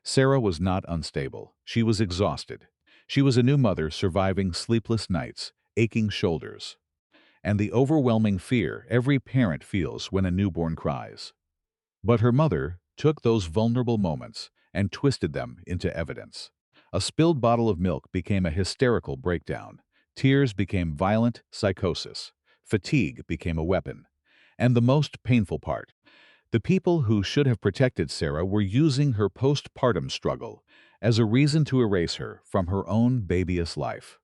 Sarah was not unstable. She was exhausted. She was a new mother surviving sleepless nights, aching shoulders, and the overwhelming fear every parent feels when a newborn cries. But her mother took those vulnerable moments and twisted them into evidence. A spilled bottle of milk became a hysterical breakdown. Tears became violent psychosis. Fatigue became a weapon. And the most painful part, the people who should have protected Sarah were using her postpartum struggle as a reason to erase her from her own babyish life.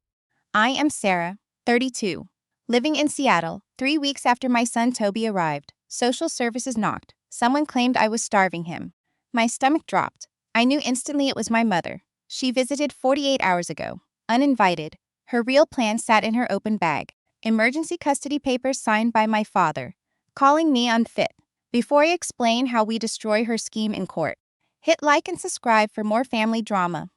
I am Sarah, 32, living in Seattle. 3 weeks after my son Toby arrived, social services knocked. Someone claimed I was starving him. My stomach dropped. I knew instantly it was my mother. She visited 48 hours ago, uninvited. Her real plan sat in her open bag. Emergency custody papers signed by my father, calling me unfit. Before I explain how we destroy her scheme in court, hit like and subscribe for more family drama.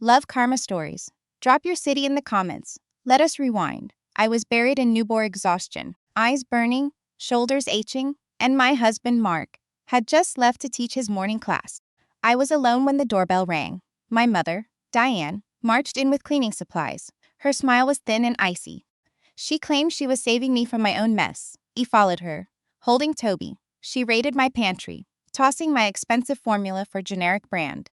Love karma stories. Drop your city in the comments. Let us rewind. I was buried in newborn exhaustion, eyes burning, shoulders aching, and my husband, Mark, had just left to teach his morning class. I was alone when the doorbell rang. My mother, Diane, marched in with cleaning supplies. Her smile was thin and icy. She claimed she was saving me from my own mess. I followed her, holding Toby. She raided my pantry, tossing my expensive formula for generic brand.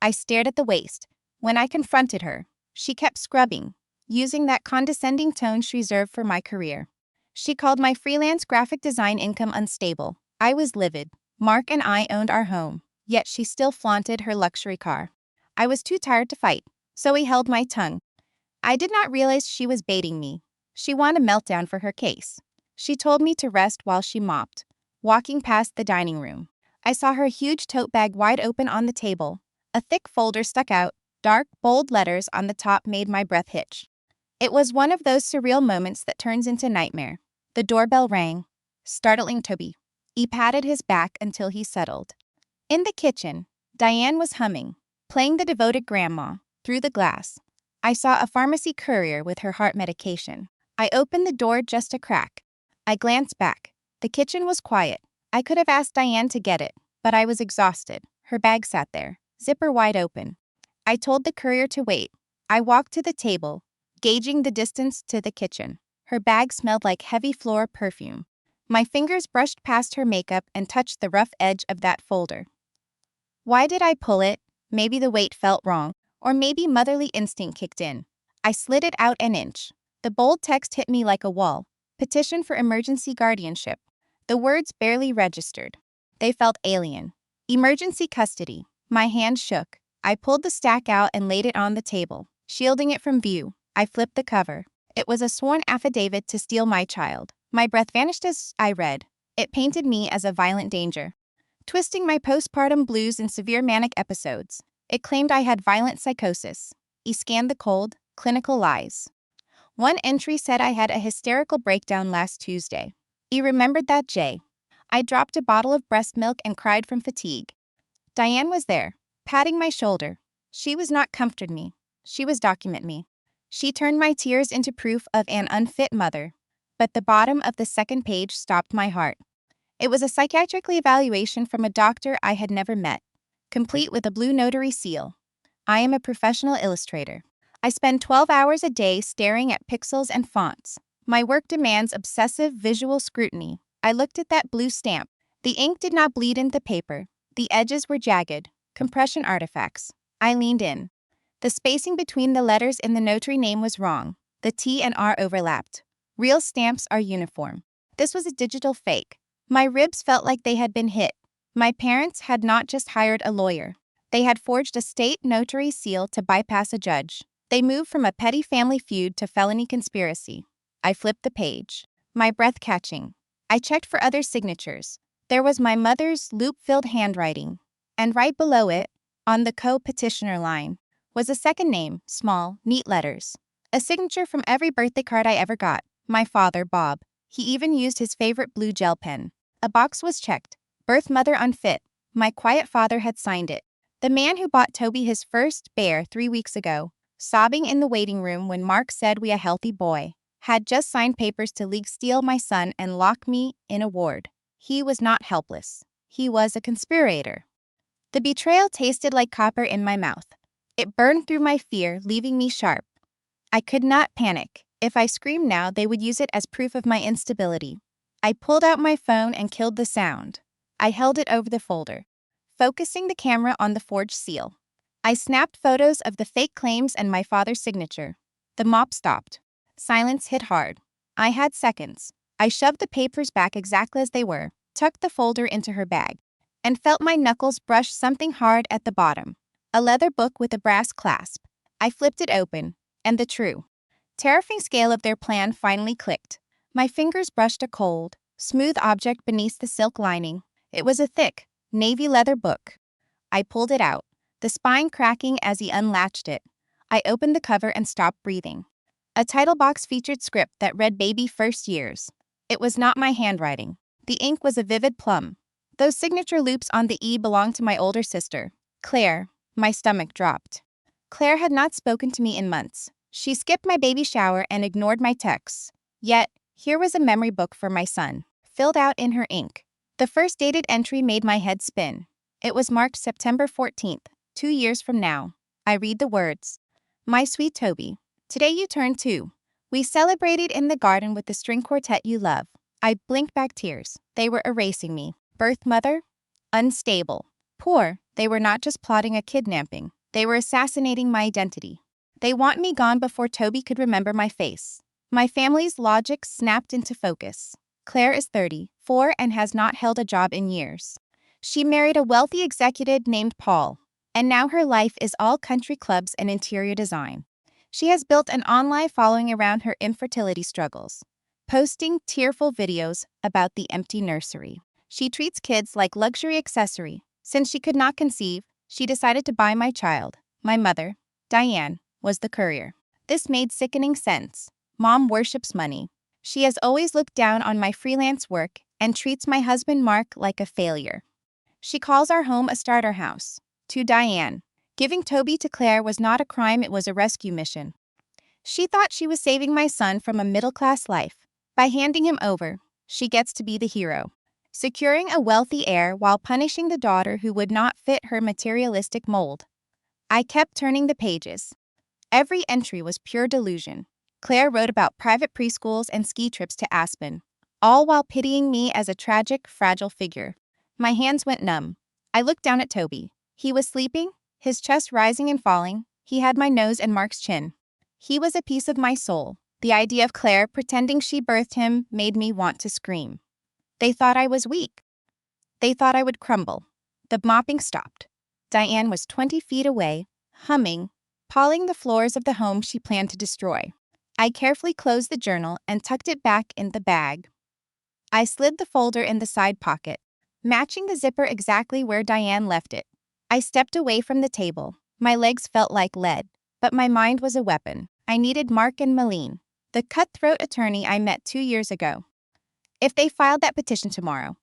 I stared at the waste. When I confronted her, she kept scrubbing, using that condescending tone she reserved for my career. She called my freelance graphic design income unstable. I was livid. Mark and I owned our home, yet she still flaunted her luxury car. I was too tired to fight, so I held my tongue. I did not realize she was baiting me. She wanted a meltdown for her case. She told me to rest while she mopped, walking past the dining room. I saw her huge tote bag wide open on the table. A thick folder stuck out. Dark, bold letters on the top made my breath hitch. It was one of those surreal moments that turns into nightmare. The doorbell rang, startling Toby. He patted his back until he settled. In the kitchen, Diane was humming, playing the devoted grandma, through the glass. I saw a pharmacy courier with her heart medication. I opened the door just a crack. I glanced back. The kitchen was quiet. I could have asked Diane to get it, but I was exhausted. Her bag sat there, zipper wide open. I told the courier to wait. I walked to the table, gauging the distance to the kitchen. Her bag smelled like heavy floral perfume. My fingers brushed past her makeup and touched the rough edge of that folder. Why did I pull it? Maybe the weight felt wrong, or maybe motherly instinct kicked in. I slid it out an inch. The bold text hit me like a wall. Petition for emergency guardianship. The words barely registered. They felt alien. Emergency custody. My hand shook. I pulled the stack out and laid it on the table, shielding it from view. I flipped the cover. It was a sworn affidavit to steal my child. My breath vanished as I read. It painted me as a violent danger, twisting my postpartum blues in severe manic episodes. It claimed I had violent psychosis. I scanned the cold, clinical lies. One entry said I had a hysterical breakdown last Tuesday. I remembered that J. I dropped a bottle of breast milk and cried from fatigue. Diane was there, patting my shoulder. She was not comforted me. She was document me. She turned my tears into proof of an unfit mother. But the bottom of the second page stopped my heart. It was a psychiatric evaluation from a doctor I had never met, complete with a blue notary seal. I am a professional illustrator. I spend 12 hours a day staring at pixels and fonts. My work demands obsessive visual scrutiny. I looked at that blue stamp. The ink did not bleed into paper. The edges were jagged, compression artifacts. I leaned in. The spacing between the letters in the notary name was wrong. The T and R overlapped. Real stamps are uniform. This was a digital fake. My ribs felt like they had been hit. My parents had not just hired a lawyer. They had forged a state notary seal to bypass a judge. They moved from a petty family feud to felony conspiracy. I flipped the page, my breath catching. I checked for other signatures. There was my mother's loop-filled handwriting. And right below it, on the co-petitioner line, was a second name, small, neat letters. A signature from every birthday card I ever got. My father, Bob. He even used his favorite blue gel pen. A box was checked. Birth mother unfit. My quiet father had signed it. The man who bought Toby his first bear 3 weeks ago, sobbing in the waiting room when Mark said we a healthy boy, had just signed papers to legal steal my son and lock me in a ward. He was not helpless. He was a conspirator. The betrayal tasted like copper in my mouth. It burned through my fear, leaving me sharp. I could not panic. If I screamed now, they would use it as proof of my instability. I pulled out my phone and killed the sound. I held it over the folder, focusing the camera on the forged seal. I snapped photos of the fake claims and my father's signature. The mop stopped. Silence hit hard. I had seconds. I shoved the papers back exactly as they were, tucked the folder into her bag, and felt my knuckles brush something hard at the bottom. A leather book with a brass clasp. I flipped it open, and the true, terrifying scale of their plan finally clicked. My fingers brushed a cold, smooth object beneath the silk lining. It was a thick, navy leather book. I pulled it out, the spine cracking as he unlatched it. I opened the cover and stopped breathing. A title box featured script that read Baby First Years. It was not my handwriting. The ink was a vivid plum. Those signature loops on the E belonged to my older sister, Claire. My stomach dropped. Claire had not spoken to me in months. She skipped my baby shower and ignored my texts. Yet, here was a memory book for my son, filled out in her ink. The first dated entry made my head spin. It was marked September 14th, 2 years from now. I read the words. My sweet Toby, today you turn 2. We celebrated in the garden with the string quartet you love. I blinked back tears. They were erasing me. Birth mother? Unstable. Poor. They were not just plotting a kidnapping. They were assassinating my identity. They want me gone before Toby could remember my face. My family's logic snapped into focus. Claire is 34 and has not held a job in years. She married a wealthy executive named Paul, and now her life is all country clubs and interior design. She has built an online following around her infertility struggles, posting tearful videos about the empty nursery. She treats kids like luxury accessory. Since she could not conceive, she decided to buy my child. My mother, Diane, was the courier. This made sickening sense. Mom worships money. She has always looked down on my freelance work and treats my husband Mark like a failure. She calls our home a starter house. To Diane, giving Toby to Claire was not a crime, it was a rescue mission. She thought she was saving my son from a middle-class life. By handing him over, she gets to be the hero, securing a wealthy heir while punishing the daughter who would not fit her materialistic mold. I kept turning the pages. Every entry was pure delusion. Claire wrote about private preschools and ski trips to Aspen, all while pitying me as a tragic, fragile figure. My hands went numb. I looked down at Toby. He was sleeping, his chest rising and falling. He had my nose and Mark's chin. He was a piece of my soul. The idea of Claire pretending she birthed him made me want to scream. They thought I was weak. They thought I would crumble. The mopping stopped. Diane was 20 feet away, humming, pawing the floors of the home she planned to destroy. I carefully closed the journal and tucked it back in the bag. I slid the folder in the side pocket, matching the zipper exactly where Diane left it. I stepped away from the table. My legs felt like lead, but my mind was a weapon. I needed Mark and Malene, the cutthroat attorney I met 2 years ago. If they filed that petition tomorrow,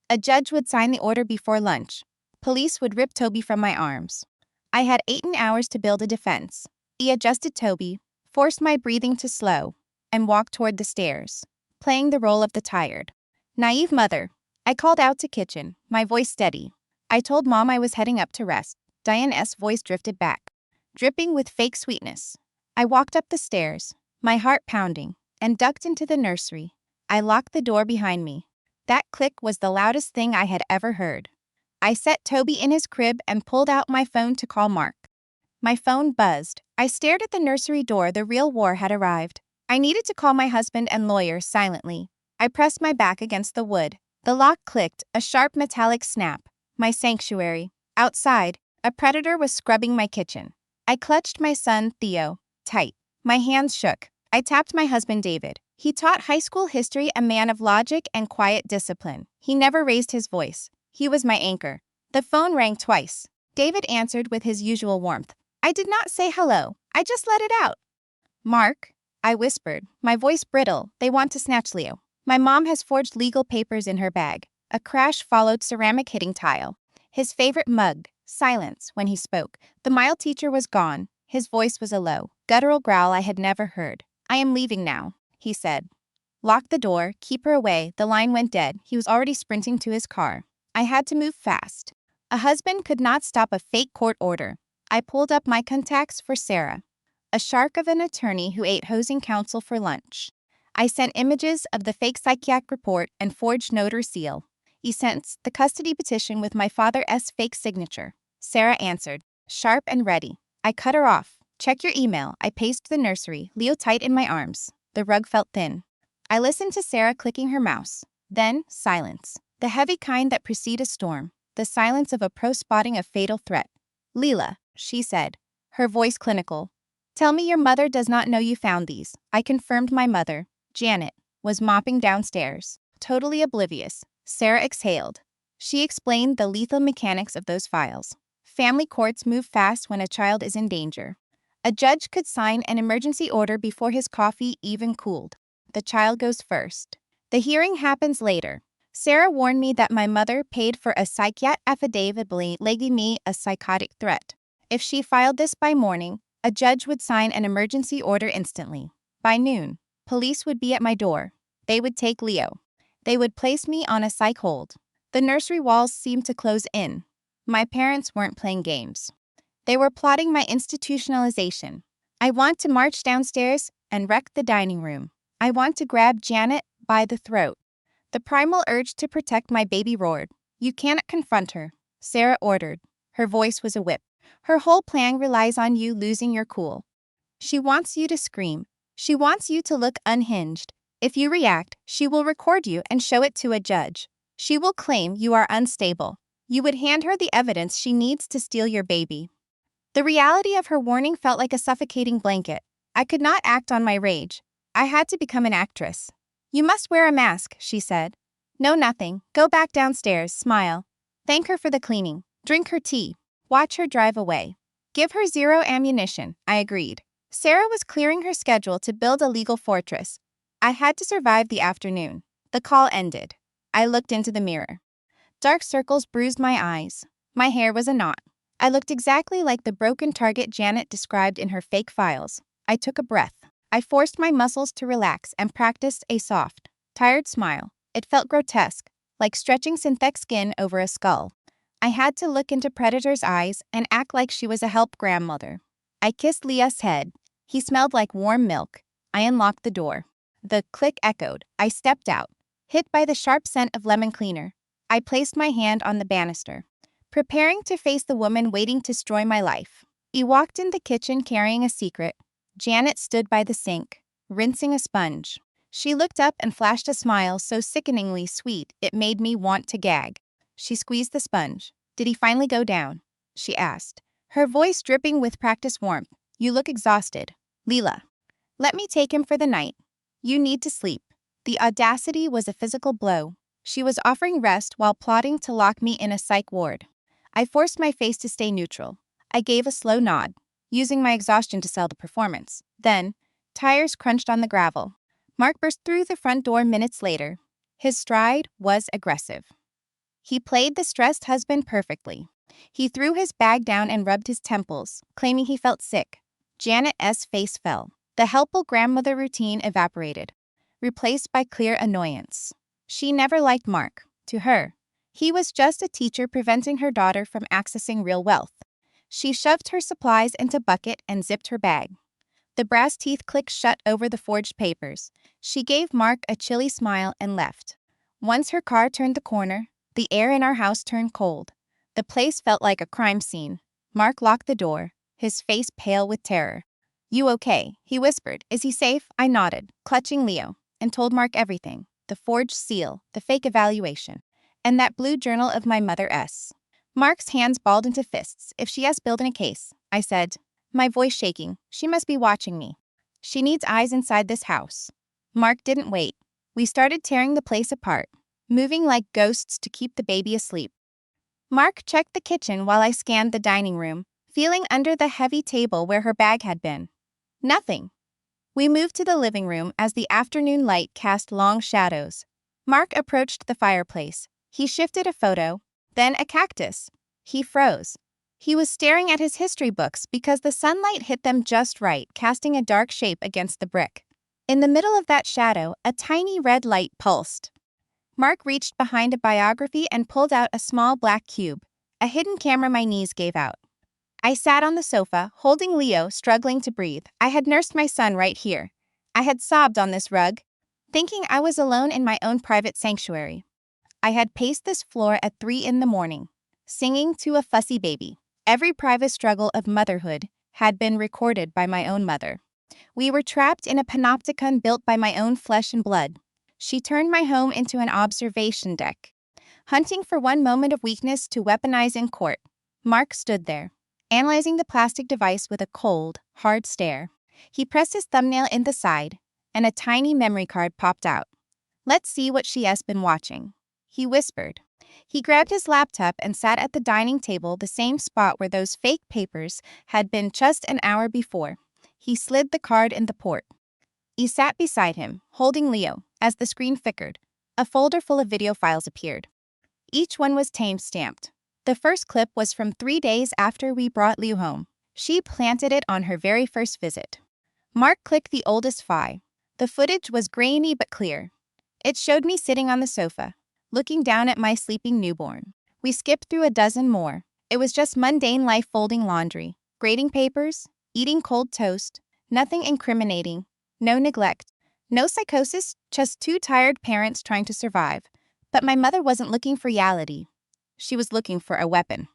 a judge would sign the order before lunch. Police would rip Toby from my arms. I had 18 hours to build a defense. He adjusted Toby, forced my breathing to slow, and walked toward the stairs, playing the role of the tired, naive mother. I called out to kitchen, my voice steady. I told Mom I was heading up to rest. Diane's voice drifted back, dripping with fake sweetness. I walked up the stairs, my heart pounding, and ducked into the nursery. I locked the door behind me. That click was the loudest thing I had ever heard. I set Toby in his crib and pulled out my phone to call Mark. My phone buzzed. I stared at the nursery door. The real war had arrived. I needed to call my husband and lawyer silently. I pressed my back against the wood. The lock clicked, a sharp metallic snap. My sanctuary. Outside, a predator was scrubbing my kitchen. I clutched my son, Theo, tight. My hands shook. I tapped my husband, David. He taught high school history, a man of logic and quiet discipline. He never raised his voice. He was my anchor. The phone rang twice. David answered with his usual warmth. I did not say hello. I just let it out. Mark, I whispered, my voice brittle. They want to snatch Leo. My mom has forged legal papers in her bag. A crash followed, ceramic hitting tile. His favorite mug. Silence when he spoke. The mild teacher was gone. His voice was a low, guttural growl I had never heard. I am leaving now, he said. Lock the door, keep her away. The line went dead. He was already sprinting to his car. I had to move fast. A husband could not stop a fake court order. I pulled up my contacts for Sarah, a shark of an attorney who ate hosing counsel for lunch. I sent images of the fake psychiatric report and forged notary seal. He sent the custody petition with my father's fake signature. Sarah answered, sharp and ready. I cut her off. Check your email. I paced the nursery, Leo tight in my arms. The rug felt thin. I listened to Sarah clicking her mouse. Then, silence. The heavy kind that precede a storm. The silence of a pro spotting a fatal threat. Leela, she said, her voice clinical. Tell me your mother does not know you found these. I confirmed my mother, Janet, was mopping downstairs. Totally oblivious. Sarah exhaled. She explained the lethal mechanics of those files. Family courts move fast when a child is in danger. A judge could sign an emergency order before his coffee even cooled. The child goes first. The hearing happens later. Sarah warned me that my mother paid for a psychiatric affidavit legging me a psychotic threat. If she filed this by morning, a judge would sign an emergency order instantly. By noon, police would be at my door. They would take Leo. They would place me on a psych hold. The nursery walls seemed to close in. My parents weren't playing games. They were plotting my institutionalization. I want to march downstairs and wreck the dining room. I want to grab Janet by the throat. The primal urge to protect my baby roared. You cannot confront her, Sarah ordered. Her voice was a whip. Her whole plan relies on you losing your cool. She wants you to scream. She wants you to look unhinged. If you react, she will record you and show it to a judge. She will claim you are unstable. You would hand her the evidence she needs to steal your baby. The reality of her warning felt like a suffocating blanket. I could not act on my rage. I had to become an actress. You must wear a mask, she said. No, nothing. Go back downstairs, smile. Thank her for the cleaning. Drink her tea. Watch her drive away. Give her zero ammunition, I agreed. Sarah was clearing her schedule to build a legal fortress. I had to survive the afternoon. The call ended. I looked into the mirror. Dark circles bruised my eyes. My hair was a knot. I looked exactly like the broken target Janet described in her fake files. I took a breath. I forced my muscles to relax and practiced a soft, tired smile. It felt grotesque, like stretching synthetic skin over a skull. I had to look into Predator's eyes and act like she was a help grandmother. I kissed Leah's head. He smelled like warm milk. I unlocked the door. The click echoed. I stepped out, hit by the sharp scent of lemon cleaner. I placed my hand on the banister, preparing to face the woman waiting to destroy my life. He walked in the kitchen carrying a secret. Janet stood by the sink, rinsing a sponge. She looked up and flashed a smile so sickeningly sweet it made me want to gag. She squeezed the sponge. Did he finally go down? She asked, her voice dripping with practiced warmth. You look exhausted. Leela. Let me take him for the night. You need to sleep. The audacity was a physical blow. She was offering rest while plotting to lock me in a psych ward. I forced my face to stay neutral. I gave a slow nod, using my exhaustion to sell the performance. Then, tires crunched on the gravel. Mark burst through the front door minutes later. His stride was aggressive. He played the stressed husband perfectly. He threw his bag down and rubbed his temples, claiming he felt sick. Janet's face fell. The helpful grandmother routine evaporated, replaced by clear annoyance. She never liked Mark. To her, he was just a teacher preventing her daughter from accessing real wealth. She shoved her supplies into a bucket and zipped her bag. The brass teeth clicked shut over the forged papers. She gave Mark a chilly smile and left. Once her car turned the corner, the air in our house turned cold. The place felt like a crime scene. Mark locked the door, his face pale with terror. You okay? He whispered. Is he safe? I nodded, clutching Leo, and told Mark everything. The forged seal, the fake evaluation, and that blue journal of my mother's. Mark's hands balled into fists. If she has built in a case, I said, my voice shaking, she must be watching me. She needs eyes inside this house. Mark didn't wait. We started tearing the place apart, moving like ghosts to keep the baby asleep. Mark checked the kitchen while I scanned the dining room, feeling under the heavy table where her bag had been. Nothing. We moved to the living room as the afternoon light cast long shadows. Mark approached the fireplace. He shifted a photo, then a cactus. He froze. He was staring at his history books because the sunlight hit them just right, casting a dark shape against the brick. In the middle of that shadow, a tiny red light pulsed. Mark reached behind a biography and pulled out a small black cube. A hidden camera, my knees gave out. I sat on the sofa, holding Leo, struggling to breathe. I had nursed my son right here. I had sobbed on this rug, thinking I was alone in my own private sanctuary. I had paced this floor at 3 in the morning, singing to a fussy baby. Every private struggle of motherhood had been recorded by my own mother. We were trapped in a panopticon built by my own flesh and blood. She turned my home into an observation deck, hunting for one moment of weakness to weaponize in court. Mark stood there, analyzing the plastic device with a cold, hard stare. He pressed his thumbnail in the side, and a tiny memory card popped out. "Let's see what she has been watching," he whispered. He grabbed his laptop and sat at the dining table, the same spot where those fake papers had been just an hour before. He slid the card in the port. He sat beside him, holding Leo. As the screen flickered, a folder full of video files appeared. Each one was time-stamped. The first clip was from 3 days after we brought Leo home. She planted it on her very first visit. Mark clicked the oldest file. The footage was grainy but clear. It showed me sitting on the sofa, looking down at my sleeping newborn. We skipped through a dozen more. It was just mundane life: folding laundry, grading papers, eating cold toast. Nothing incriminating, no neglect, no psychosis, just two tired parents trying to survive. But my mother wasn't looking for reality. She was looking for a weapon.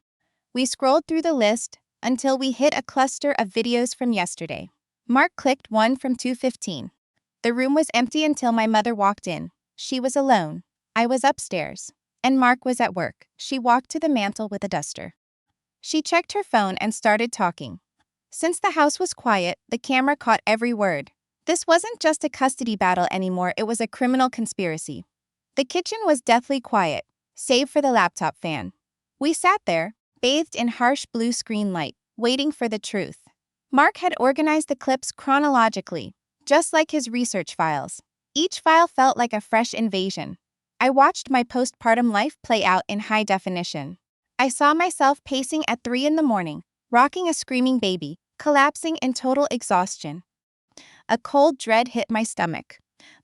We scrolled through the list until we hit a cluster of videos from yesterday. Mark clicked one from 2:15. The room was empty until my mother walked in. She was alone. I was upstairs, and Mark was at work. She walked to the mantel with a duster. She checked her phone and started talking. Since the house was quiet, the camera caught every word. This wasn't just a custody battle anymore, it was a criminal conspiracy. The kitchen was deathly quiet, save for the laptop fan. We sat there, bathed in harsh blue screen light, waiting for the truth. Mark had organized the clips chronologically, just like his research files. Each file felt like a fresh invasion. I watched my postpartum life play out in high definition. I saw myself pacing at 3 in the morning, rocking a screaming baby, collapsing in total exhaustion. A cold dread hit my stomach.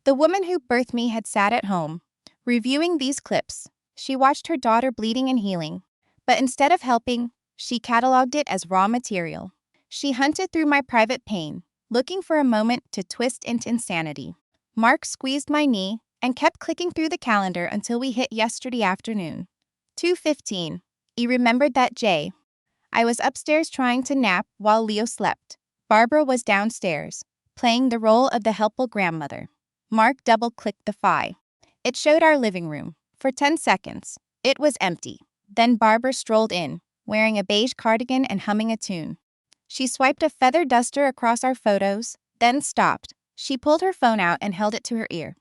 The woman who birthed me had sat at home, reviewing these clips. She watched her daughter bleeding and healing. But instead of helping, she cataloged it as raw material. She hunted through my private pain, looking for a moment to twist into insanity. Mark squeezed my knee and kept clicking through the calendar until we hit yesterday afternoon. 2:15. He remembered that day. I was upstairs trying to nap while Leo slept. Barbara was downstairs, playing the role of the helpful grandmother. Mark double-clicked the file. It showed our living room. For 10 seconds, it was empty. Then Barbara strolled in, wearing a beige cardigan and humming a tune. She swiped a feather duster across our photos, then stopped. She pulled her phone out and held it to her ear.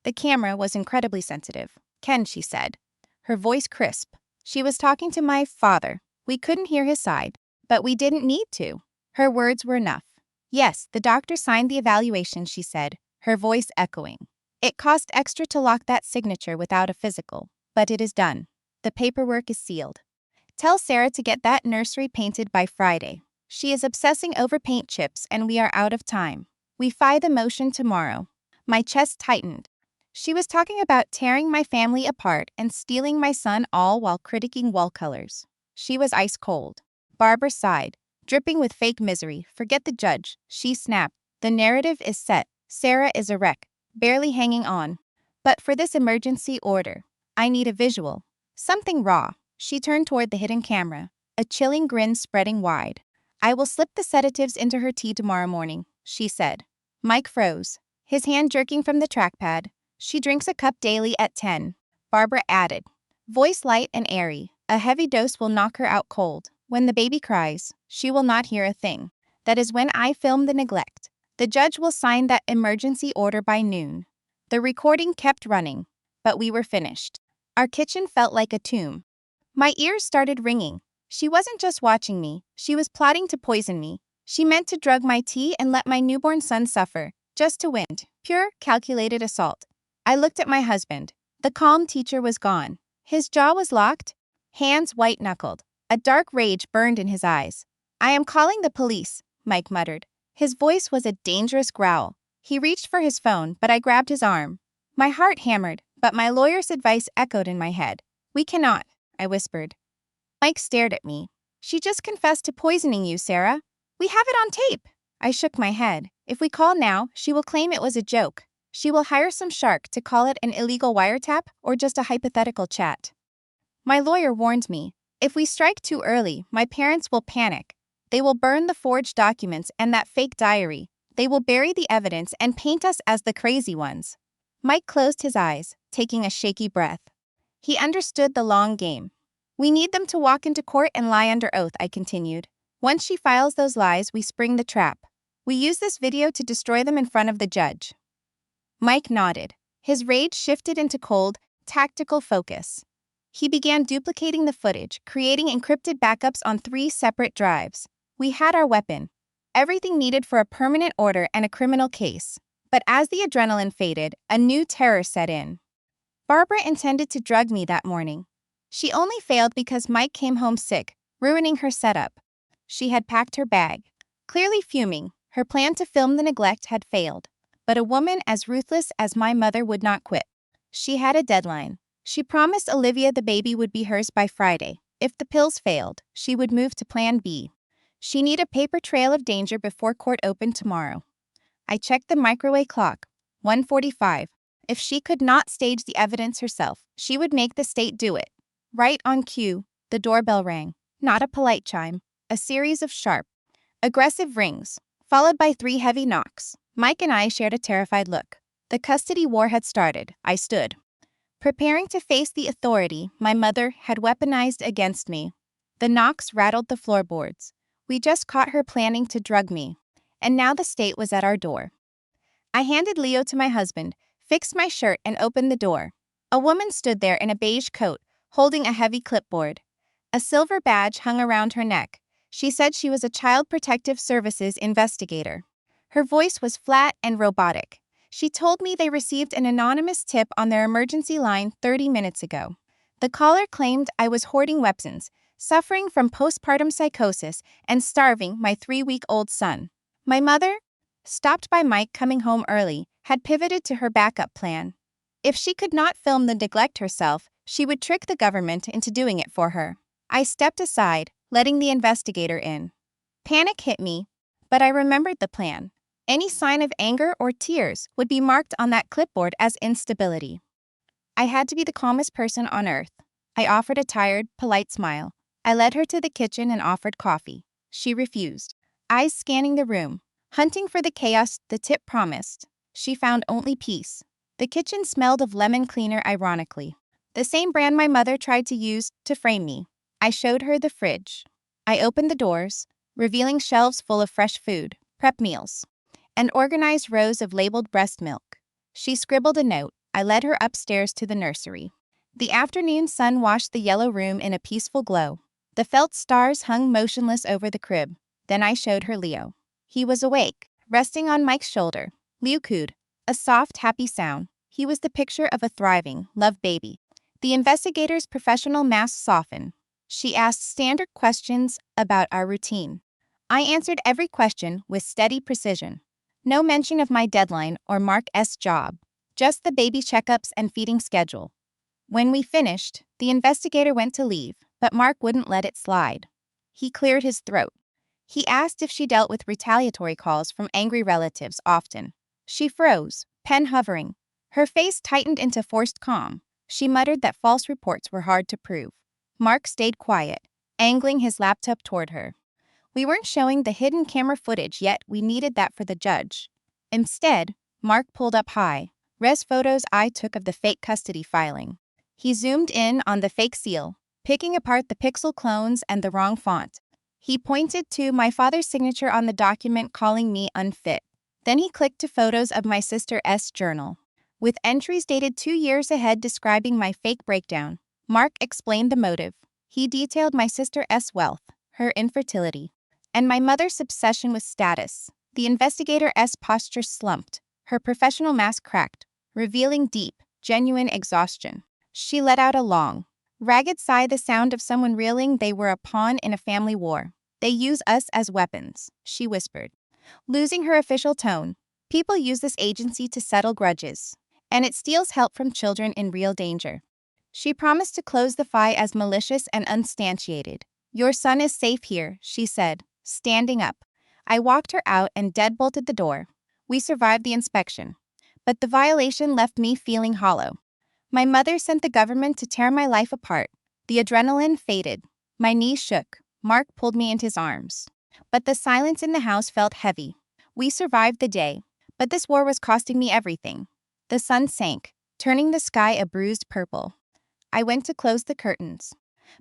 The camera was incredibly sensitive. "Ken," she said, her voice crisp. She was talking to my father. We couldn't hear his side, but we didn't need to. Her words were enough. "Yes, the doctor signed the evaluation," she said, her voice echoing. "It cost extra to lock that signature without a physical, but it is done. The paperwork is sealed. Tell Sarah to get that nursery painted by Friday. She is obsessing over paint chips and we are out of time. We file the motion tomorrow." My chest tightened. She was talking about tearing my family apart and stealing my son, all while critiquing wall colors. She was ice cold. Barbara sighed, dripping with fake misery. "Forget the judge," she snapped. "The narrative is set. Sarah is a wreck, barely hanging on. But for this emergency order, I need a visual. Something raw." She turned toward the hidden camera, a chilling grin spreading wide. "I will slip the sedatives into her tea tomorrow morning," she said. Mike froze, his hand jerking from the trackpad. "She drinks a cup daily at 10. Barbara added, voice light and airy. "A heavy dose will knock her out cold. When the baby cries, she will not hear a thing. That is when I film the neglect. The judge will sign that emergency order by noon." The recording kept running, but we were finished. Our kitchen felt like a tomb. My ears started ringing. She wasn't just watching me, she was plotting to poison me. She meant to drug my tea and let my newborn son suffer, just to win. Pure, calculated assault. I looked at my husband. The calm teacher was gone. His jaw was locked, hands white-knuckled. A dark rage burned in his eyes. "I am calling the police," Mike muttered. His voice was a dangerous growl. He reached for his phone, but I grabbed his arm. My heart hammered, but my lawyer's advice echoed in my head. "We cannot," I whispered. Mike stared at me. She just confessed to poisoning you, Sarah. We have it on tape. I shook my head. If we call now, she will claim it was a joke. She will hire some shark to call it an illegal wiretap or just a hypothetical chat. My lawyer warned me. If we strike too early, my parents will panic. They will burn the forged documents and that fake diary. They will bury the evidence and paint us as the crazy ones. Mike closed his eyes, taking a shaky breath. He understood the long game. We need them to walk into court and lie under oath, I continued. Once she files those lies, we spring the trap. We use this video to destroy them in front of the judge. Mike nodded. His rage shifted into cold, tactical focus. He began duplicating the footage, creating encrypted backups on 3 separate drives. We had our weapon. Everything needed for a permanent order and a criminal case. But as the adrenaline faded, a new terror set in. Barbara intended to drug me that morning. She only failed because Mike came home sick, ruining her setup. She had packed her bag. Clearly fuming, her plan to film the neglect had failed. But a woman as ruthless as my mother would not quit. She had a deadline. She promised Olivia the baby would be hers by Friday. If the pills failed, she would move to Plan B. She needed a paper trail of danger before court opened tomorrow. I checked the microwave clock. 1:45. If she could not stage the evidence herself, she would make the state do it. Right on cue, the doorbell rang. Not a polite chime. A series of sharp, aggressive rings, followed by 3 heavy knocks. Mike and I shared a terrified look. The custody war had started. I stood, preparing to face the authority my mother had weaponized against me. The knocks rattled the floorboards. We just caught her planning to drug me. And now the state was at our door. I handed Leo to my husband, fixed my shirt, and opened the door. A woman stood there in a beige coat, holding a heavy clipboard. A silver badge hung around her neck. She said she was a Child Protective Services investigator. Her voice was flat and robotic. She told me they received an anonymous tip on their emergency line 30 minutes ago. The caller claimed I was hoarding weapons, suffering from postpartum psychosis, and starving my 3-week-old son. My mother, stopped by Mike coming home early, had pivoted to her backup plan. If she could not film the neglect herself, she would trick the government into doing it for her. I stepped aside, letting the investigator in. Panic hit me, but I remembered the plan. Any sign of anger or tears would be marked on that clipboard as instability. I had to be the calmest person on earth. I offered a tired, polite smile. I led her to the kitchen and offered coffee. She refused, eyes scanning the room, hunting for the chaos the tip promised. She found only peace. The kitchen smelled of lemon cleaner ironically. The same brand my mother tried to use to frame me. I showed her the fridge. I opened the doors, revealing shelves full of fresh food, prep meals, and organized rows of labeled breast milk. She scribbled a note. I led her upstairs to the nursery. The afternoon sun washed the yellow room in a peaceful glow. The felt stars hung motionless over the crib. Then I showed her Leo. He was awake, resting on Mike's shoulder. Leo cooed, a soft, happy sound. He was the picture of a thriving, loved baby. The investigator's professional mask softened. She asked standard questions about our routine. I answered every question with steady precision. No mention of my deadline or Mark's job, just the baby checkups and feeding schedule. When we finished, the investigator went to leave, but Mark wouldn't let it slide. He cleared his throat. He asked if she dealt with retaliatory calls from angry relatives often. She froze, pen hovering. Her face tightened into forced calm. She muttered that false reports were hard to prove. Mark stayed quiet, angling his laptop toward her. We weren't showing the hidden camera footage yet. We needed that for the judge. Instead, Mark pulled up high, res photos I took of the fake custody filing. He zoomed in on the fake seal, picking apart the pixel clones and the wrong font. He pointed to my father's signature on the document, calling me unfit. Then he clicked to photos of my sister's journal, with entries dated 2 years ahead describing my fake breakdown. Mark explained the motive. He detailed my sister's wealth, her infertility, and my mother's obsession with status. The investigator's posture slumped, her professional mask cracked, revealing deep, genuine exhaustion. She let out a long, ragged sigh, the sound of someone reeling. They were a pawn in a family war. They use us as weapons, she whispered, losing her official tone. People use this agency to settle grudges, and it steals help from children in real danger. She promised to close the file as malicious and unsubstantiated. Your son is safe here, she said, standing up. I walked her out and deadbolted the door. We survived the inspection. But the violation left me feeling hollow. My mother sent the government to tear my life apart. The adrenaline faded. My knees shook. Mark pulled me into his arms. But the silence in the house felt heavy. We survived the day, but this war was costing me everything. The sun sank, turning the sky a bruised purple. I went to close the curtains.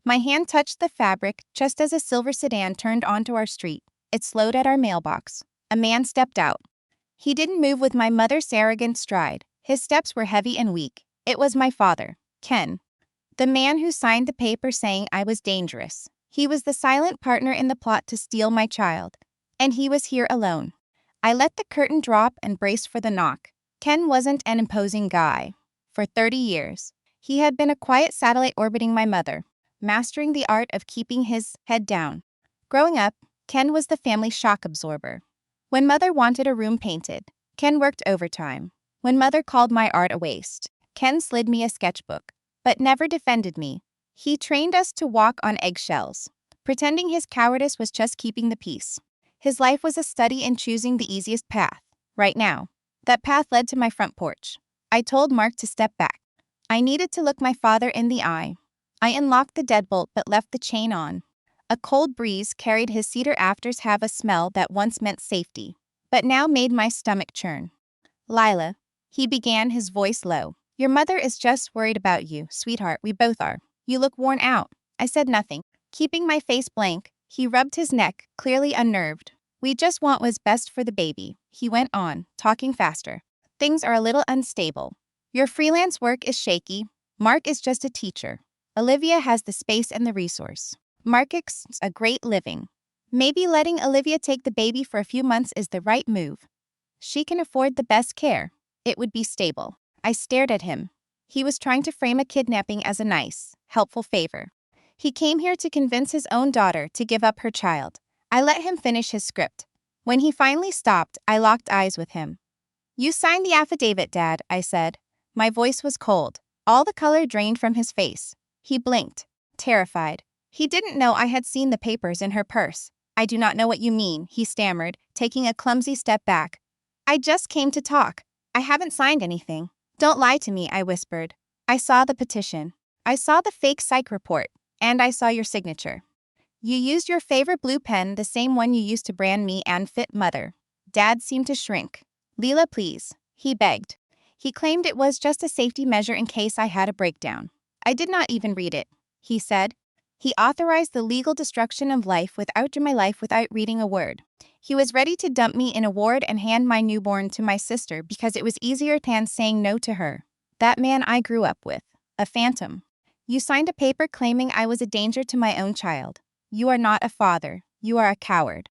My hand touched the fabric just as a silver sedan turned onto our street. It slowed at our mailbox. A man stepped out. He didn't move with my mother's arrogant stride. His steps were heavy and weak. It was my father, Ken. The man who signed the paper saying I was dangerous. He was the silent partner in the plot to steal my child. And he was here alone. I let the curtain drop and braced for the knock. Ken wasn't an imposing guy. For 30 years, he had been a quiet satellite orbiting my mother, mastering the art of keeping his head down. Growing up, Ken was the family shock absorber. When mother wanted a room painted, Ken worked overtime. When mother called my art a waste, Ken slid me a sketchbook, but never defended me. He trained us to walk on eggshells, pretending his cowardice was just keeping the peace. His life was a study in choosing the easiest path. Right now, that path led to my front porch. I told Mark to step back. I needed to look my father in the eye. I unlocked the deadbolt but left the chain on. A cold breeze carried his cedar afters have a smell that once meant safety, but now made my stomach churn. Lila, he began, his voice low. Your mother is just worried about you, sweetheart, we both are. You look worn out. I said nothing. Keeping my face blank, he rubbed his neck, clearly unnerved. We just want what's best for the baby, he went on, talking faster. Things are a little unstable. Your freelance work is shaky. Mark is just a teacher. Olivia has the space and the resource. Mark expects a great living. Maybe letting Olivia take the baby for a few months is the right move. She can afford the best care. It would be stable. I stared at him. He was trying to frame a kidnapping as a nice, helpful favor. He came here to convince his own daughter to give up her child. I let him finish his script. When he finally stopped, I locked eyes with him. You signed the affidavit, Dad, I said. My voice was cold. All the color drained from his face. He blinked, terrified. He didn't know I had seen the papers in her purse. I do not know what you mean, he stammered, taking a clumsy step back. I just came to talk. I haven't signed anything. Don't lie to me, I whispered. I saw the petition. I saw the fake psych report. And I saw your signature. You used your favorite blue pen, the same one you used to brand me and fit mother. Dad seemed to shrink. Leela, please, he begged. He claimed it was just a safety measure in case I had a breakdown. I did not even read it, he said. He authorized the legal destruction of life without my life without reading a word. He was ready to dump me in a ward and hand my newborn to my sister because it was easier than saying no to her. That man I grew up with. A phantom. You signed a paper claiming I was a danger to my own child. You are not a father. You are a coward.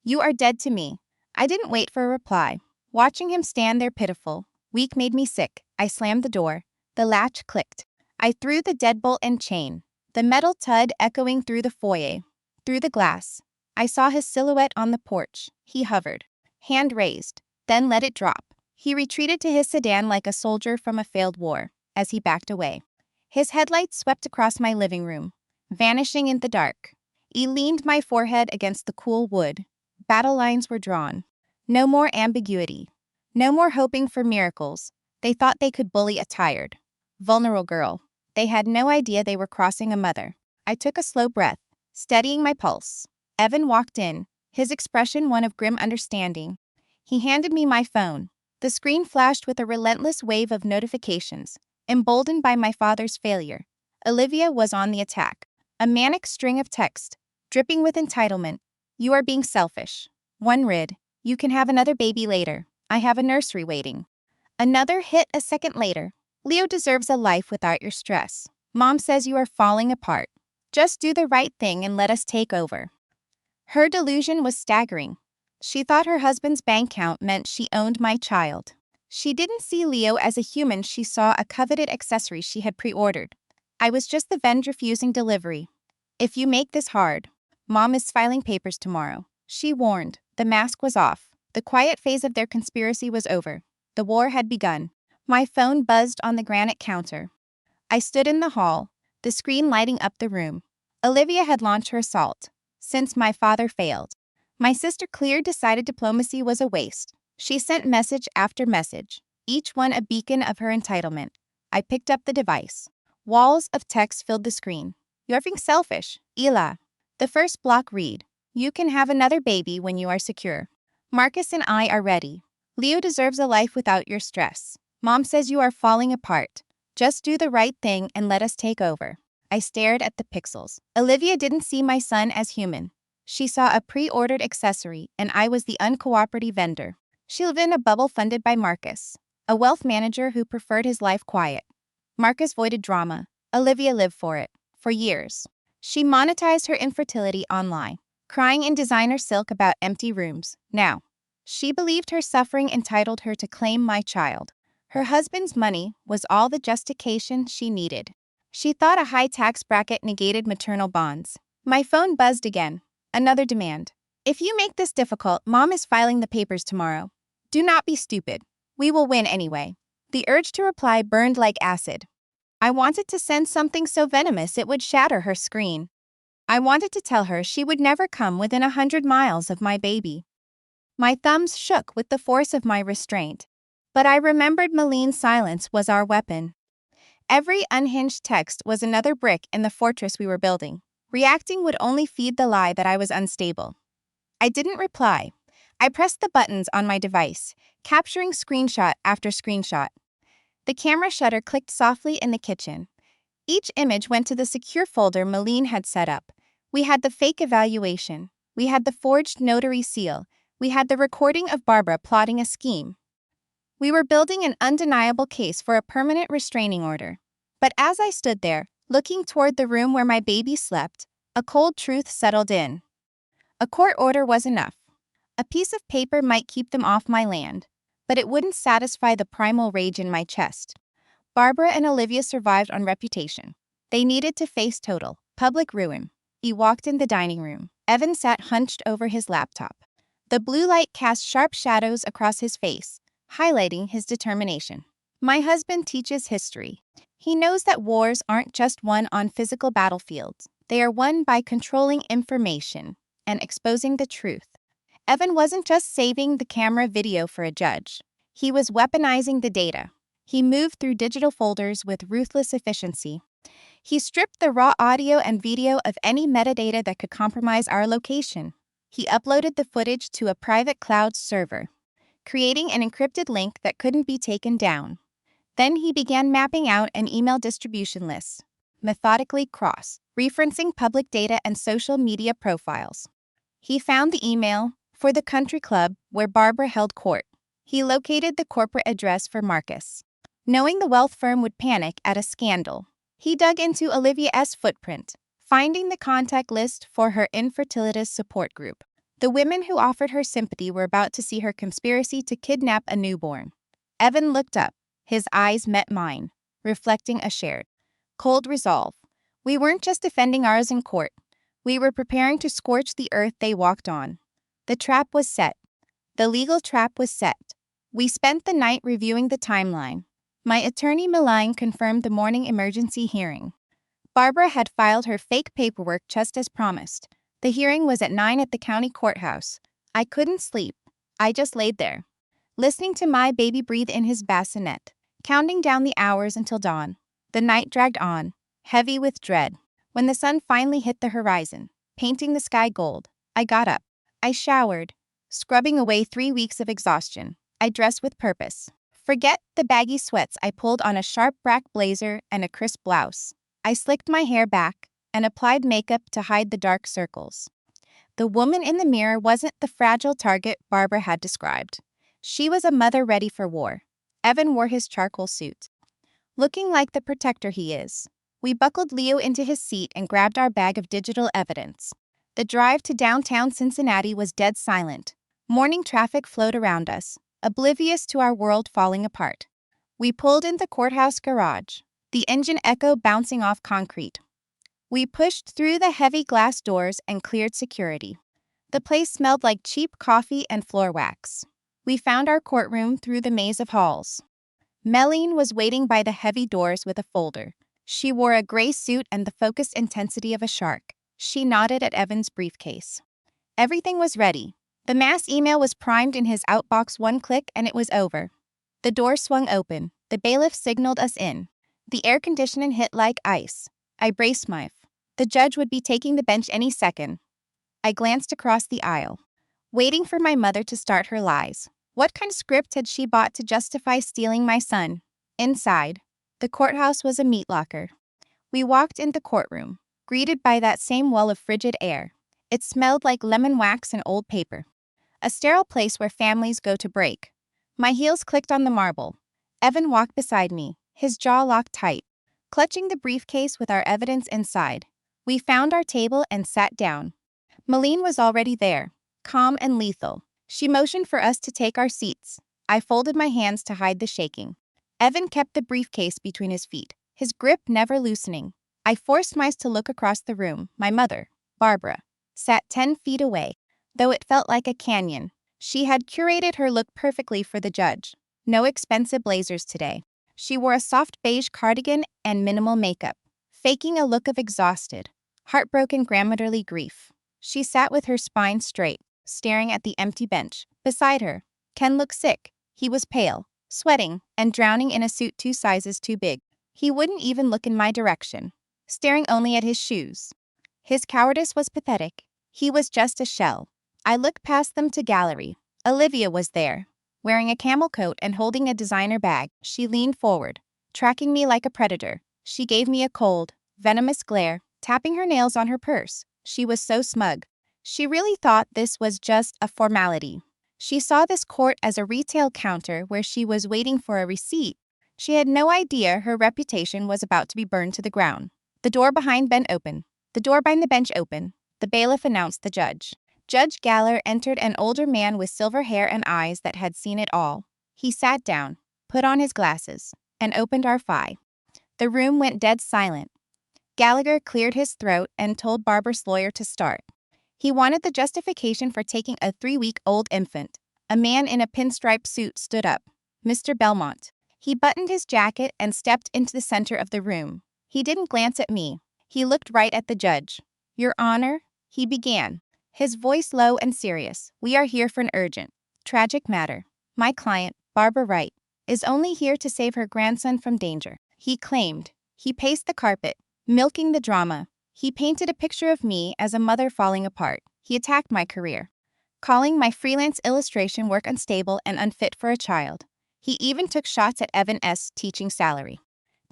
You are dead to me. I didn't wait for a reply. Watching him stand there pitiful, weak made me sick. I slammed the door. The latch clicked. I threw the deadbolt and chain. The metal thud echoing through the foyer. Through the glass. I saw his silhouette on the porch. He hovered. Hand raised. Then let it drop. He retreated to his sedan like a soldier from a failed war. As he backed away, his headlights swept across my living room, vanishing in the dark. I leaned my forehead against the cool wood. Battle lines were drawn. No more ambiguity. No more hoping for miracles. They thought they could bully a tired, vulnerable girl. They had no idea they were crossing a mother. I took a slow breath, steadying my pulse. Evan walked in, his expression one of grim understanding. He handed me my phone. The screen flashed with a relentless wave of notifications, emboldened by my father's failure. Olivia was on the attack. A manic string of text, dripping with entitlement. You are being selfish. One rid. You can have another baby later. I have a nursery waiting. Another hit a second later. Leo deserves a life without your stress. Mom says you are falling apart. Just do the right thing and let us take over. Her delusion was staggering. She thought her husband's bank account meant she owned my child. She didn't see Leo as a human, she saw a coveted accessory she had pre-ordered. I was just the vendor refusing delivery. If you make this hard, Mom is filing papers tomorrow, she warned. The mask was off. The quiet phase of their conspiracy was over. The war had begun. My phone buzzed on the granite counter. I stood in the hall, the screen lighting up the room. Olivia had launched her assault. Since my father failed. My sister Claire decided diplomacy was a waste. She sent message after message, each one a beacon of her entitlement. I picked up the device. Walls of text filled the screen. You're being selfish, Ela. The first block read, you can have another baby when you are secure. Marcus and I are ready. Leo deserves a life without your stress. Mom says you are falling apart. Just do the right thing and let us take over. I stared at the pixels. Olivia didn't see my son as human. She saw a pre-ordered accessory, and I was the uncooperative vendor. She lived in a bubble funded by Marcus, a wealth manager who preferred his life quiet. Marcus avoided drama. Olivia lived for it, for years. She monetized her infertility online, crying in designer silk about empty rooms. Now, she believed her suffering entitled her to claim my child. Her husband's money was all the justification she needed. She thought a high tax bracket negated maternal bonds. My phone buzzed again. Another demand. If you make this difficult, Mom is filing the papers tomorrow. Do not be stupid. We will win anyway. The urge to reply burned like acid. I wanted to send something so venomous it would shatter her screen. I wanted to tell her she would never come within 100 miles of my baby. My thumbs shook with the force of my restraint. But I remembered Maline's silence was our weapon. Every unhinged text was another brick in the fortress we were building. Reacting would only feed the lie that I was unstable. I didn't reply. I pressed the buttons on my device, capturing screenshot after screenshot. The camera shutter clicked softly in the kitchen. Each image went to the secure folder Maline had set up. We had the fake evaluation. We had the forged notary seal. We had the recording of Barbara plotting a scheme. We were building an undeniable case for a permanent restraining order. But as I stood there, looking toward the room where my baby slept, a cold truth settled in. A court order was enough. A piece of paper might keep them off my land, but it wouldn't satisfy the primal rage in my chest. Barbara and Olivia survived on reputation. They needed to face total, public ruin. He walked in the dining room. Evan sat hunched over his laptop. The blue light cast sharp shadows across his face, highlighting his determination. My husband teaches history. He knows that wars aren't just won on physical battlefields. They are won by controlling information and exposing the truth. Evan wasn't just saving the camera video for a judge. He was weaponizing the data. He moved through digital folders with ruthless efficiency. He stripped the raw audio and video of any metadata that could compromise our location. He uploaded the footage to a private cloud server, creating an encrypted link that couldn't be taken down. Then he began mapping out an email distribution list, methodically referencing public data and social media profiles. He found the email for the country club where Barbara held court. He located the corporate address for Marcus. Knowing the wealth firm would panic at a scandal, he dug into Olivia's footprint, finding the contact list for her infertility support group. The women who offered her sympathy were about to see her conspiracy to kidnap a newborn. Evan looked up. His eyes met mine, reflecting a shared, cold resolve. We weren't just defending ours in court. We were preparing to scorch the earth they walked on. The trap was set. The legal trap was set. We spent the night reviewing the timeline. My attorney Maline confirmed the morning emergency hearing. Barbara had filed her fake paperwork just as promised. The hearing was at 9 at the county courthouse. I couldn't sleep. I just laid there, listening to my baby breathe in his bassinet, counting down the hours until dawn. The night dragged on, heavy with dread. When the sun finally hit the horizon, painting the sky gold, I got up. I showered, scrubbing away 3 weeks of exhaustion. I dressed with purpose. Forget the baggy sweats I pulled on a sharp black blazer and a crisp blouse. I slicked my hair back and applied makeup to hide the dark circles. The woman in the mirror wasn't the fragile target Barbara had described. She was a mother ready for war. Evan wore his charcoal suit, looking like the protector he is. We buckled Leo into his seat and grabbed our bag of digital evidence. The drive to downtown Cincinnati was dead silent. Morning traffic flowed around us, oblivious to our world falling apart. We pulled into the courthouse garage, the engine echo bouncing off concrete. We pushed through the heavy glass doors and cleared security. The place smelled like cheap coffee and floor wax. We found our courtroom through the maze of halls. Meline was waiting by the heavy doors with a folder. She wore a gray suit and the focused intensity of a shark. She nodded at Evan's briefcase. Everything was ready. The mass email was primed in his outbox, one click and it was over. The door swung open. The bailiff signaled us in. The air conditioning hit like ice. I braced myself. The judge would be taking the bench any second. I glanced across the aisle, waiting for my mother to start her lies. What kind of script had she bought to justify stealing my son? Inside, the courthouse was a meat locker. We walked in the courtroom, greeted by that same wall of frigid air. It smelled like lemon wax and old paper. A sterile place where families go to break. My heels clicked on the marble. Evan walked beside me, his jaw locked tight, clutching the briefcase with our evidence inside. We found our table and sat down. Malene was already there, calm and lethal. She motioned for us to take our seats. I folded my hands to hide the shaking. Evan kept the briefcase between his feet, his grip never loosening. I forced myself to look across the room. My mother, Barbara, sat 10 feet away, though it felt like a canyon. She had curated her look perfectly for the judge. No expensive blazers today. She wore a soft beige cardigan and minimal makeup, faking a look of exhausted, heartbroken grandmotherly grief. She sat with her spine straight, staring at the empty bench. Beside her, Ken looked sick. He was pale, sweating, and drowning in a suit 2 sizes too big. He wouldn't even look in my direction, staring only at his shoes. His cowardice was pathetic. He was just a shell. I looked past them to gallery. Olivia was there, wearing a camel coat and holding a designer bag. She leaned forward, tracking me like a predator. She gave me a cold, venomous glare, tapping her nails on her purse. She was so smug. She really thought this was just a formality. She saw this court as a retail counter where she was waiting for a receipt. She had no idea her reputation was about to be burned to the ground. The door behind Ben opened. The door behind the bench opened. The bailiff announced the judge. Judge Galler entered, an older man with silver hair and eyes that had seen it all. He sat down, put on his glasses, and opened our file. The room went dead silent. Gallagher cleared his throat and told Barbara's lawyer to start. He wanted the justification for taking a 3-week-old infant. A man in a pinstripe suit stood up. Mr. Belmont. He buttoned his jacket and stepped into the center of the room. He didn't glance at me. He looked right at the judge. Your Honor, he began, his voice low and serious. We are here for an urgent, tragic matter. My client, Barbara Wright, is only here to save her grandson from danger. He claimed. He paced the carpet, milking the drama. He painted a picture of me as a mother falling apart. He attacked my career, calling my freelance illustration work unstable and unfit for a child. He even took shots at Evan's teaching salary,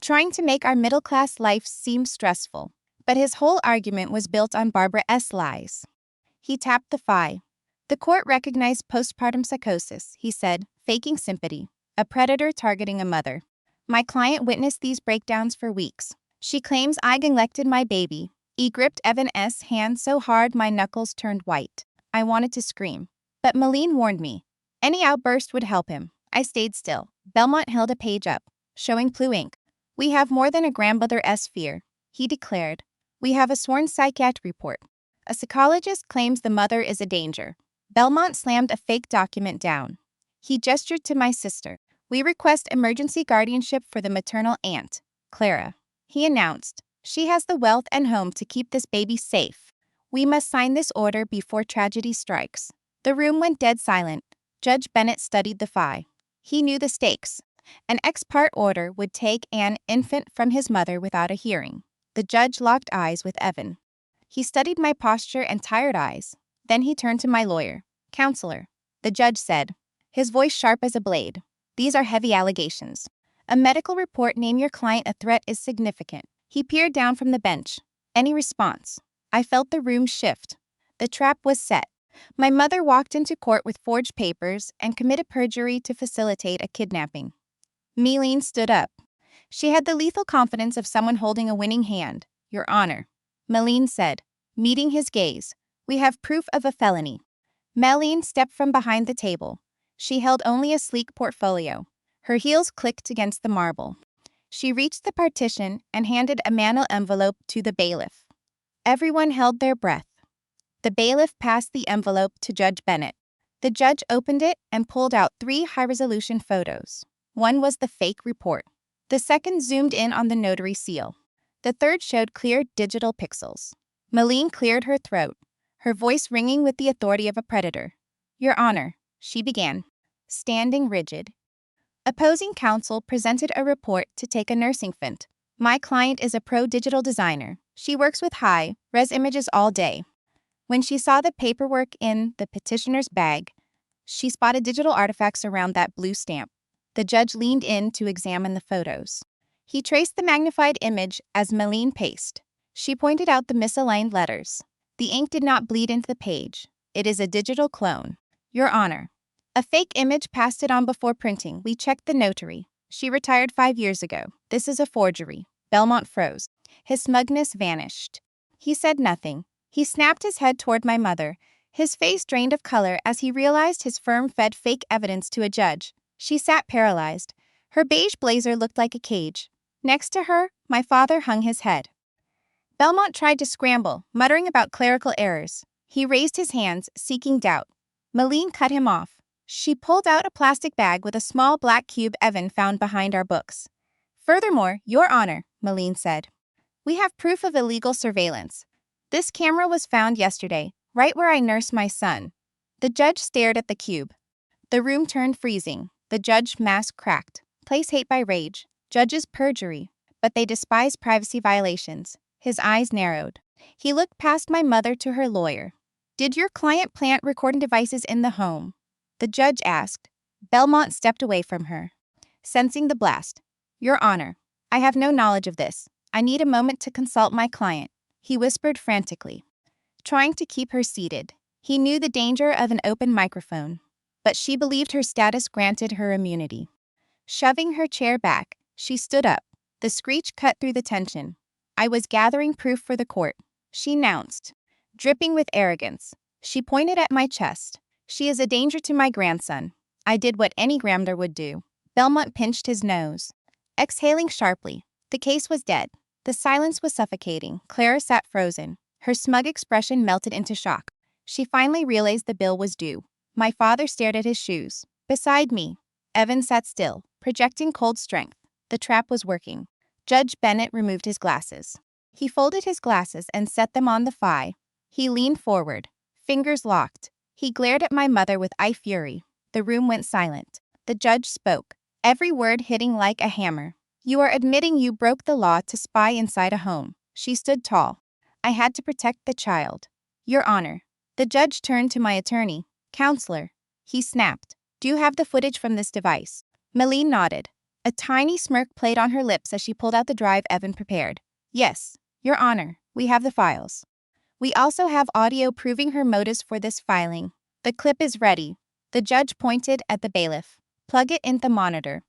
trying to make our middle-class life seem stressful. But his whole argument was built on Barbara's lies. He tapped the file. The court recognized postpartum psychosis, he said, faking sympathy, a predator targeting a mother. My client witnessed these breakdowns for weeks. She claims I neglected my baby. He gripped Evan's hand so hard my knuckles turned white. I wanted to scream, but Malene warned me. Any outburst would help him. I stayed still. Belmont held a page up, showing blue ink. We have more than a grandmother's fear, he declared. We have a sworn psychiatric report. A psychologist claims the mother is a danger. Belmont slammed a fake document down. He gestured to my sister. We request emergency guardianship for the maternal aunt, Clara. He announced. She has the wealth and home to keep this baby safe. We must sign this order before tragedy strikes. The room went dead silent. Judge Bennett studied the file. He knew the stakes. An ex parte order would take an infant from his mother without a hearing. The judge locked eyes with Evan. He studied my posture and tired eyes. Then he turned to my lawyer. Counselor, the judge said, his voice sharp as a blade. These are heavy allegations. A medical report named your client a threat is significant. He peered down from the bench. Any response? I felt the room shift. The trap was set. My mother walked into court with forged papers and committed perjury to facilitate a kidnapping. Malene stood up. She had the lethal confidence of someone holding a winning hand. Your Honor, Malene said, meeting his gaze. We have proof of a felony. Malene stepped from behind the table. She held only a sleek portfolio. Her heels clicked against the marble. She reached the partition and handed a manila envelope to the bailiff. Everyone held their breath. The bailiff passed the envelope to Judge Bennett. The judge opened it and pulled out 3 high-resolution photos. One was the fake report. The second zoomed in on the notary seal. The third showed clear digital pixels. Malene cleared her throat, her voice ringing with the authority of a predator. Your Honor, she began, standing rigid. Opposing counsel presented a report to take a nursing fint. My client is a pro-digital designer. She works with high-res images all day. When she saw the paperwork in the petitioner's bag, she spotted digital artifacts around that blue stamp. The judge leaned in to examine the photos. He traced the magnified image as Malene paced. She pointed out the misaligned letters. The ink did not bleed into the page. It is a digital clone. Your Honor. A fake image passed it on before printing. We checked the notary. She retired 5 years ago. This is a forgery. Belmont froze. His smugness vanished. He said nothing. He snapped his head toward my mother. His face drained of color as he realized his firm fed fake evidence to a judge. She sat paralyzed. Her beige blazer looked like a cage. Next to her, my father hung his head. Belmont tried to scramble, muttering about clerical errors. He raised his hands, seeking doubt. Malene cut him off. She pulled out a plastic bag with a small black cube Evan found behind our books. Furthermore, Your Honor, Malene said, we have proof of illegal surveillance. This camera was found yesterday, right where I nursed my son. The judge stared at the cube. The room turned freezing. The judge's mask cracked. Place hate by rage. Judges perjury. But they despise privacy violations. His eyes narrowed. He looked past my mother to her lawyer. Did your client plant recording devices in the home? The judge asked. Belmont stepped away from her, sensing the blast. Your Honor, I have no knowledge of this. I need a moment to consult my client, he whispered frantically, trying to keep her seated. He knew the danger of an open microphone, but she believed her status granted her immunity. Shoving her chair back, she stood up. The screech cut through the tension. I was gathering proof for the court, she announced, dripping with arrogance. She pointed at my chest. She is a danger to my grandson. I did what any grandmother would do. Belmont pinched his nose, exhaling sharply. The case was dead. The silence was suffocating. Clara sat frozen. Her smug expression melted into shock. She finally realized the bill was due. My father stared at his shoes. Beside me, Evan sat still, projecting cold strength. The trap was working. Judge Bennett removed his glasses. He folded his glasses and set them on the thigh. He leaned forward, fingers locked. He glared at my mother with eye fury. The room went silent. The judge spoke, every word hitting like a hammer. You are admitting you broke the law to spy inside a home. She stood tall. I had to protect the child. Your Honor. The judge turned to my attorney. Counselor. He snapped. Do you have the footage from this device? Malene nodded. A tiny smirk played on her lips as she pulled out the drive Evan prepared. Yes, Your Honor, we have the files. We also have audio proving her motives for this filing. The clip is ready. The judge pointed at the bailiff. Plug it in the monitor.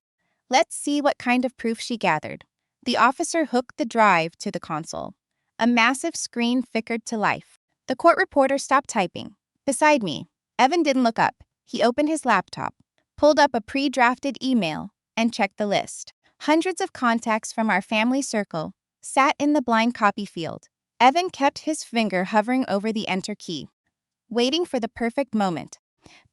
Let's see what kind of proof she gathered. The officer hooked the drive to the console. A massive screen flickered to life. The court reporter stopped typing. Beside me, Evan didn't look up. He opened his laptop, pulled up a pre-drafted email, and checked the list. Hundreds of contacts from our family circle sat in the blind copy field. Evan kept his finger hovering over the enter key, waiting for the perfect moment.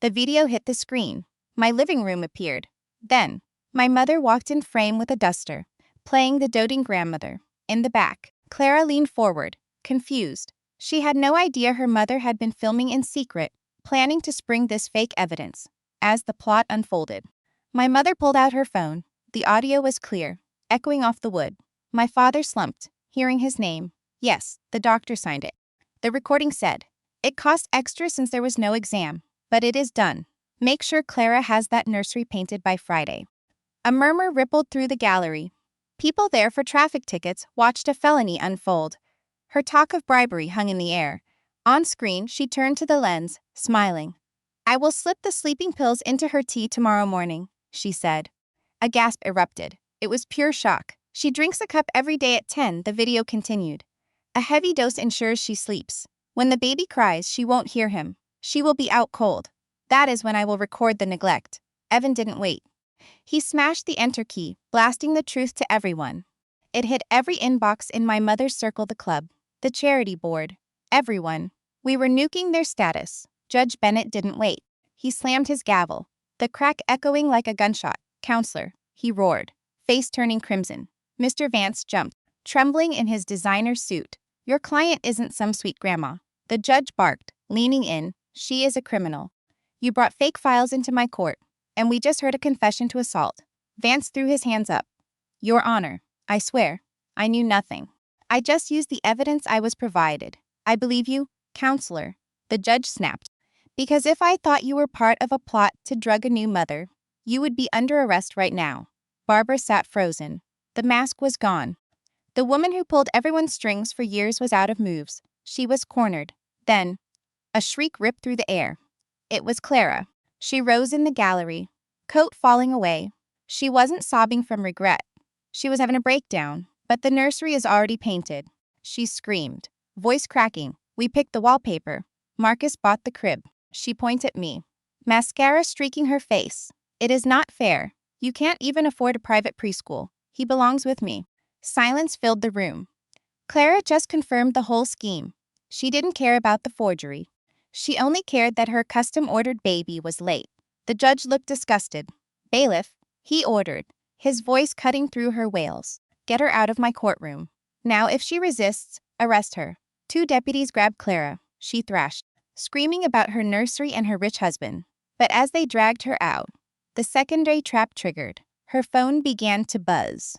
The video hit the screen. My living room appeared. Then, my mother walked in frame with a duster, playing the doting grandmother. In the back, Clara leaned forward, confused. She had no idea her mother had been filming in secret, planning to spring this fake evidence. As the plot unfolded, my mother pulled out her phone. The audio was clear, echoing off the wood. My father slumped, hearing his name. Yes, the doctor signed it. The recording said, it cost extra since there was no exam, but it is done. Make sure Clara has that nursery painted by Friday. A murmur rippled through the gallery. People there for traffic tickets watched a felony unfold. Her talk of bribery hung in the air. On screen, she turned to the lens, smiling. I will slip the sleeping pills into her tea tomorrow morning, she said. A gasp erupted. It was pure shock. She drinks a cup every day at 10, the video continued. A heavy dose ensures she sleeps. When the baby cries, she won't hear him. She will be out cold. That is when I will record the neglect. Evan didn't wait. He smashed the enter key, blasting the truth to everyone. It hit every inbox in my mother's circle, the club, the charity board, everyone. We were nuking their status. Judge Bennett didn't wait. He slammed his gavel, the crack echoing like a gunshot. Counselor, he roared, face turning crimson. Mr. Vance jumped. trembling in his designer suit. Your client isn't some sweet grandma. The judge barked, leaning in. She is a criminal. You brought fake files into my court, and we just heard a confession to assault. Vance threw his hands up. Your Honor, I swear, I knew nothing. I just used the evidence I was provided. I believe you, counselor, the judge snapped. Because if I thought you were part of a plot to drug a new mother, you would be under arrest right now. Barbara sat frozen. The mask was gone. The woman who pulled everyone's strings for years was out of moves. She was cornered. Then, a shriek ripped through the air. It was Clara. She rose in the gallery, coat falling away. She wasn't sobbing from regret. She was having a breakdown, but the nursery is already painted. She screamed, voice cracking. We picked the wallpaper. Marcus bought the crib. She pointed at me. Mascara streaking her face. It is not fair. You can't even afford a private preschool. He belongs with me. Silence filled the room. Clara just confirmed the whole scheme. She didn't care about the forgery. She only cared that her custom-ordered baby was late. The judge looked disgusted. Bailiff, he ordered, his voice cutting through her wails. Get her out of my courtroom. Now if she resists, arrest her. 2 deputies grabbed Clara. She thrashed, screaming about her nursery and her rich husband. But as they dragged her out, the secondary trap triggered. Her phone began to buzz.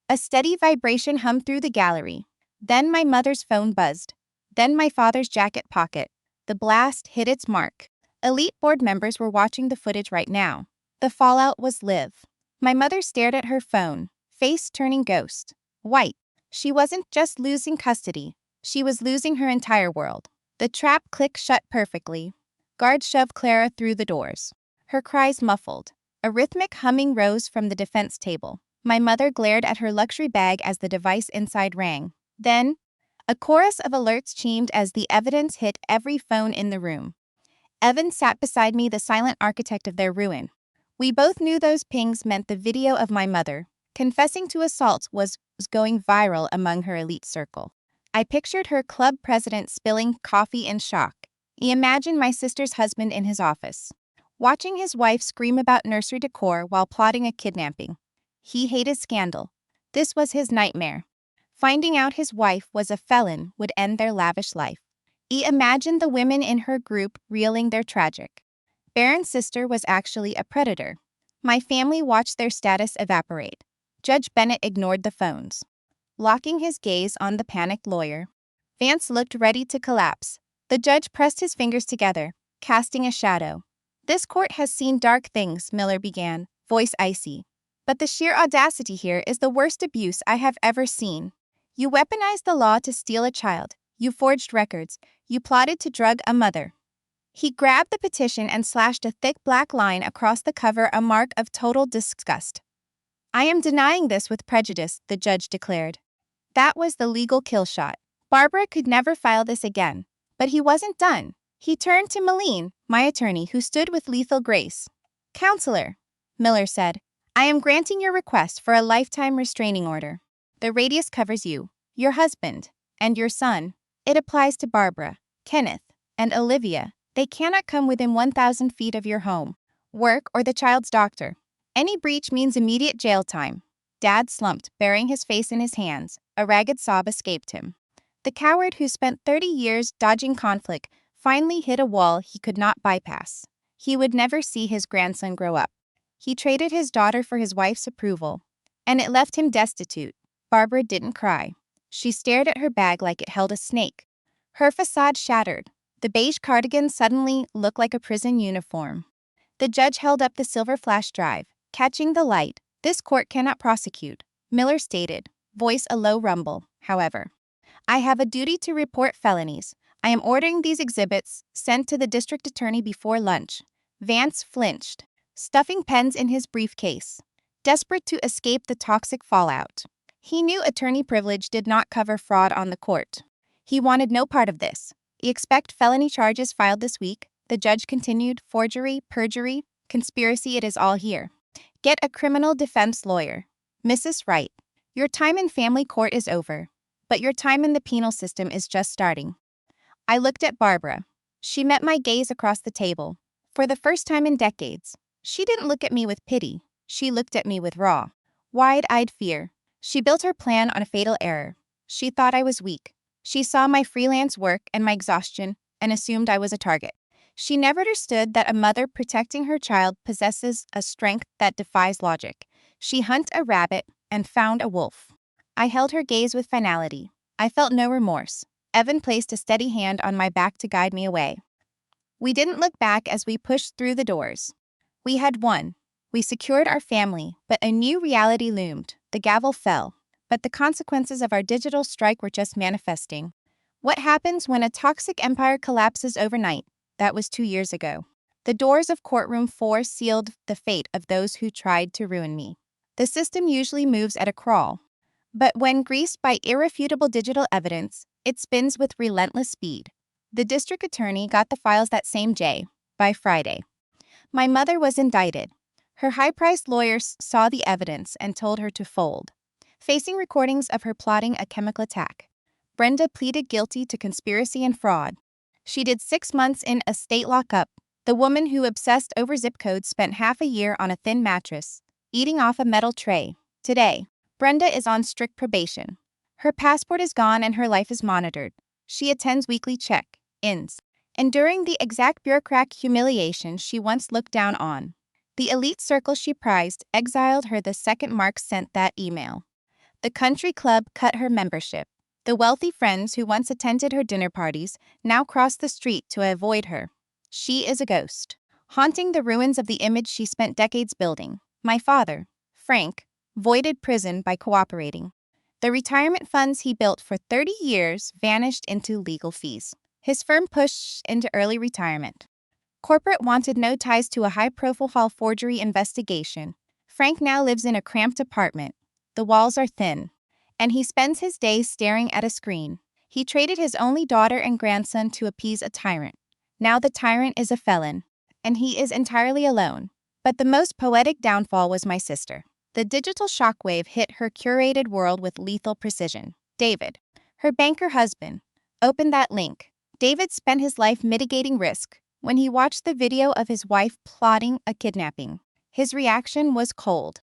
A steady vibration hummed through the gallery. Then my mother's phone buzzed. Then my father's jacket pocket. The blast hit its mark. Elite board members were watching the footage right now. The fallout was live. My mother stared at her phone, face turning ghost. White. She wasn't just losing custody. She was losing her entire world. The trap clicked shut perfectly. Guards shoved Clara through the doors. Her cries muffled. A rhythmic humming rose from the defense table. My mother glared at her luxury bag as the device inside rang. Then, a chorus of alerts chimed as the evidence hit every phone in the room. Evan sat beside me, the silent architect of their ruin. We both knew those pings meant the video of my mother, confessing to assault, was going viral among her elite circle. I pictured her club president spilling coffee in shock. I imagined my sister's husband in his office, watching his wife scream about nursery decor while plotting a kidnapping. He hated scandal. This was his nightmare. Finding out his wife was a felon would end their lavish life. I imagined the women in her group reeling their tragic. Baron's sister was actually a predator. My family watched their status evaporate. Judge Bennett ignored the phones, locking his gaze on the panicked lawyer. Vance looked ready to collapse. The judge pressed his fingers together, casting a shadow. This court has seen dark things, Miller began, voice icy. But the sheer audacity here is the worst abuse I have ever seen. You weaponized the law to steal a child. You forged records. You plotted to drug a mother. He grabbed the petition and slashed a thick black line across the cover, a mark of total disgust. I am denying this with prejudice, the judge declared. That was the legal kill shot. Barbara could never file this again. But he wasn't done. He turned to Malene, my attorney, who stood with lethal grace. Counselor, Miller said, I am granting your request for a lifetime restraining order. The radius covers you, your husband, and your son. It applies to Barbara, Kenneth, and Olivia. They cannot come within 1,000 feet of your home, work, or the child's doctor. Any breach means immediate jail time. Dad slumped, burying his face in his hands. A ragged sob escaped him. The coward who spent 30 years dodging conflict finally hit a wall he could not bypass. He would never see his grandson grow up. He traded his daughter for his wife's approval, and it left him destitute. Barbara didn't cry. She stared at her bag like it held a snake. Her facade shattered. The beige cardigan suddenly looked like a prison uniform. The judge held up the silver flash drive, catching the light. This court cannot prosecute, Miller stated, voice a low rumble, however. I have a duty to report felonies. I am ordering these exhibits sent to the district attorney before lunch. Vance flinched, stuffing pens in his briefcase, desperate to escape the toxic fallout. He knew attorney privilege did not cover fraud on the court. He wanted no part of this. You expect felony charges filed this week, the judge continued, forgery, perjury, conspiracy, it is all here. Get a criminal defense lawyer. Mrs. Wright, your time in family court is over, but your time in the penal system is just starting. I looked at Barbara. She met my gaze across the table. For the first time in decades, she didn't look at me with pity. She looked at me with raw, wide-eyed fear. She built her plan on a fatal error. She thought I was weak. She saw my freelance work and my exhaustion and assumed I was a target. She never understood that a mother protecting her child possesses a strength that defies logic. She hunted a rabbit and found a wolf. I held her gaze with finality. I felt no remorse. Evan placed a steady hand on my back to guide me away. We didn't look back as we pushed through the doors. We had won. We secured our family, but a new reality loomed. The gavel fell, but the consequences of our digital strike were just manifesting. What happens when a toxic empire collapses overnight? That was 2 years ago. The doors of courtroom 4 sealed the fate of those who tried to ruin me. The system usually moves at a crawl, but when greased by irrefutable digital evidence, it spins with relentless speed. The district attorney got the files that same day, by Friday. My mother was indicted. Her high-priced lawyers saw the evidence and told her to fold. Facing recordings of her plotting a chemical attack, Brenda pleaded guilty to conspiracy and fraud. She did 6 months in a state lockup. The woman who obsessed over zip codes spent half a year on a thin mattress, eating off a metal tray. Today, Brenda is on strict probation. Her passport is gone and her life is monitored. She attends weekly check-ins, enduring the exact bureaucratic humiliation she once looked down on. The elite circle she prized exiled her the second Mark sent that email. The country club cut her membership. The wealthy friends who once attended her dinner parties now cross the street to avoid her. She is a ghost, haunting the ruins of the image she spent decades building. My father, Frank, voided prison by cooperating. The retirement funds he built for 30 years vanished into legal fees. His firm pushed into early retirement. Corporate wanted no ties to a high-profile forgery investigation. Frank now lives in a cramped apartment. The walls are thin, and he spends his days staring at a screen. He traded his only daughter and grandson to appease a tyrant. Now the tyrant is a felon, and he is entirely alone. But the most poetic downfall was my sister. The digital shockwave hit her curated world with lethal precision. David, her banker husband, opened that link. David spent his life mitigating risk. When he watched the video of his wife plotting a kidnapping, his reaction was cold.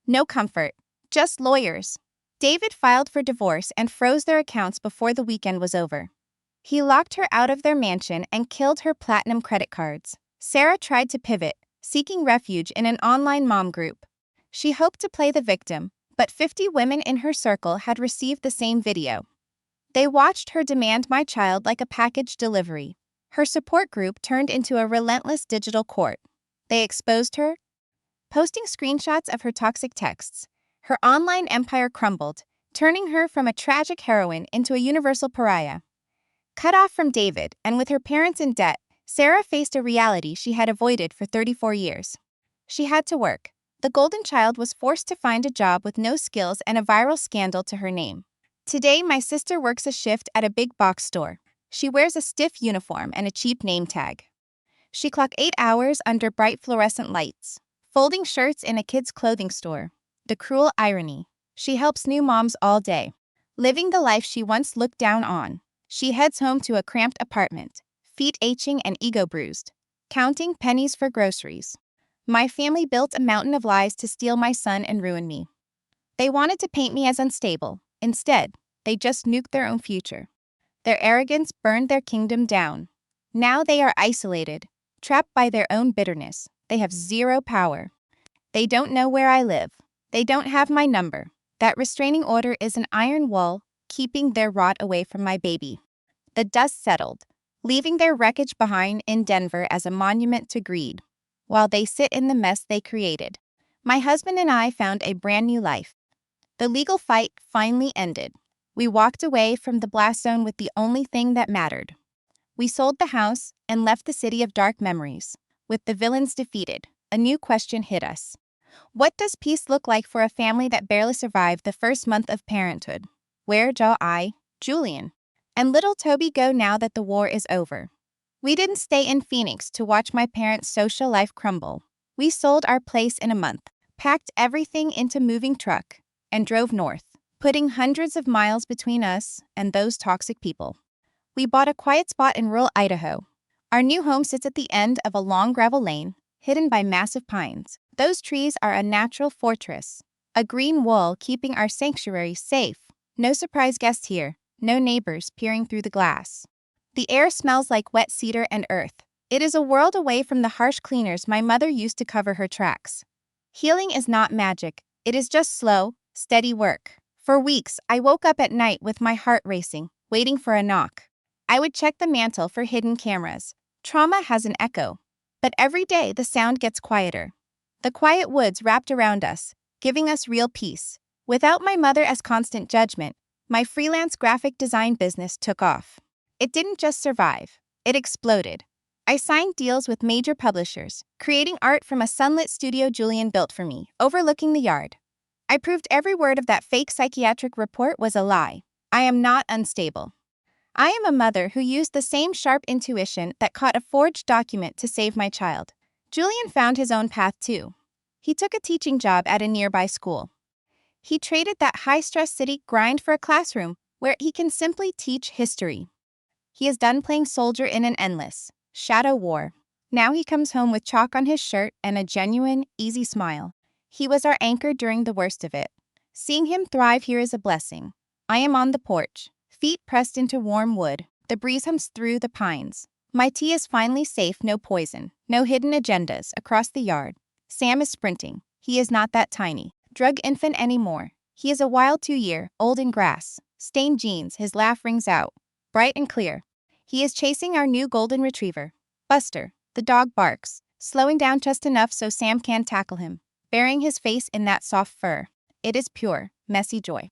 No comfort, just lawyers. David filed for divorce and froze their accounts before the weekend was over. He locked her out of their mansion and killed her platinum credit cards. Sarah tried to pivot, seeking refuge in an online mom group. She hoped to play the victim, but 50 women in her circle had received the same video. They watched her demand my child like a package delivery. Her support group turned into a relentless digital court. They exposed her, posting screenshots of her toxic texts. Her online empire crumbled, turning her from a tragic heroine into a universal pariah. Cut off from David and with her parents in debt, Sarah faced a reality she had avoided for 34 years. She had to work. The golden child was forced to find a job with no skills and a viral scandal to her name. Today, my sister works a shift at a big box store. She wears a stiff uniform and a cheap name tag. She clocks 8 hours under bright fluorescent lights, folding shirts in a kid's clothing store. The cruel irony. She helps new moms all day, living the life she once looked down on. She heads home to a cramped apartment, feet aching and ego bruised, counting pennies for groceries. My family built a mountain of lies to steal my son and ruin me. They wanted to paint me as unstable. Instead, they just nuked their own future. Their arrogance burned their kingdom down. Now they are isolated, trapped by their own bitterness. They have zero power. They don't know where I live. They don't have my number. That restraining order is an iron wall, keeping their rot away from my baby. The dust settled, leaving their wreckage behind in Denver as a monument to greed, while they sit in the mess they created. My husband and I found a brand new life. The legal fight finally ended. We walked away from the blast zone with the only thing that mattered. We sold the house and left the city of dark memories. With the villains defeated, a new question hit us. What does peace look like for a family that barely survived the first month of parenthood? Where shall I, Julian, and little Toby go now that the war is over? We didn't stay in Phoenix to watch my parents' social life crumble. We sold our place in a month, packed everything into moving truck, and drove north, putting hundreds of miles between us and those toxic people. We bought a quiet spot in rural Idaho. Our new home sits at the end of a long gravel lane, hidden by massive pines. Those trees are a natural fortress. A green wall keeping our sanctuary safe. No surprise guests here, no neighbors peering through the glass. The air smells like wet cedar and earth. It is a world away from the harsh cleaners my mother used to cover her tracks. Healing is not magic, it is just slow, steady work. For weeks, I woke up at night with my heart racing, waiting for a knock. I would check the mantle for hidden cameras. Trauma has an echo. But every day the sound gets quieter. The quiet woods wrapped around us, giving us real peace. Without my mother as constant judgment, my freelance graphic design business took off. It didn't just survive, it exploded. I signed deals with major publishers, creating art from a sunlit studio Julian built for me, overlooking the yard. I proved every word of that fake psychiatric report was a lie. I am not unstable. I am a mother who used the same sharp intuition that caught a forged document to save my child. Julian found his own path too. He took a teaching job at a nearby school. He traded that high-stress city grind for a classroom where he can simply teach history. He is done playing soldier in an endless shadow war. Now he comes home with chalk on his shirt and a genuine, easy smile. He was our anchor during the worst of it. Seeing him thrive here is a blessing. I am on the porch, feet pressed into warm wood. The breeze hums through the pines. My tea is finally safe, no poison, no hidden agendas across the yard. Sam is sprinting. He is not that tiny, drug infant anymore. He is a wild 2-year-old in grass. Stained jeans, his laugh rings out, bright and clear. He is chasing our new golden retriever, Buster. The dog barks, slowing down just enough so Sam can tackle him, burying his face in that soft fur. It is pure, messy joy.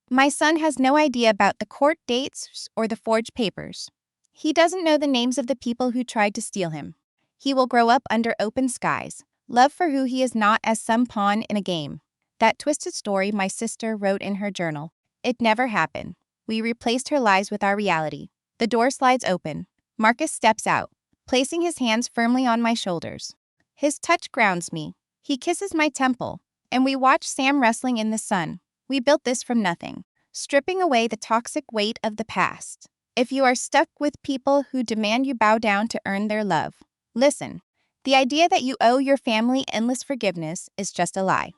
My son has no idea about the court dates or the forged papers. He doesn't know the names of the people who tried to steal him. He will grow up under open skies, love for who he is not as some pawn in a game. That twisted story my sister wrote in her journal. It never happened. We replaced her lies with our reality. The door slides open. Marcus steps out, placing his hands firmly on my shoulders. His touch grounds me. He kisses my temple, and we watch Sam wrestling in the sun. We built this from nothing, stripping away the toxic weight of the past. If you are stuck with people who demand you bow down to earn their love, listen. The idea that you owe your family endless forgiveness is just a lie.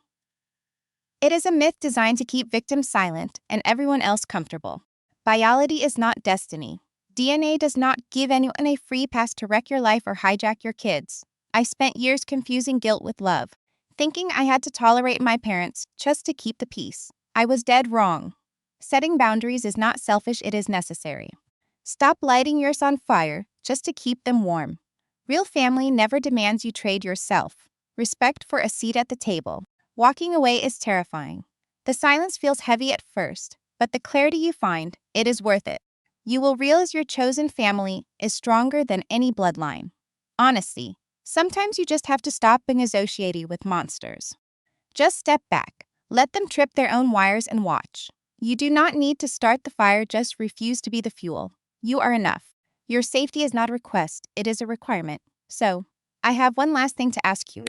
It is a myth designed to keep victims silent and everyone else comfortable. Biology is not destiny. DNA does not give anyone a free pass to wreck your life or hijack your kids. I spent years confusing guilt with love, thinking I had to tolerate my parents just to keep the peace. I was dead wrong. Setting boundaries is not selfish, it is necessary. Stop lighting yours on fire just to keep them warm. Real family never demands you trade yourself. Respect for a seat at the table. Walking away is terrifying. The silence feels heavy at first, but the clarity you find, it is worth it. You will realize your chosen family is stronger than any bloodline. Honestly, sometimes you just have to stop being associated with monsters. Just step back, let them trip their own wires and watch. You do not need to start the fire, just refuse to be the fuel. You are enough. Your safety is not a request, it is a requirement. So, I have one last thing to ask you.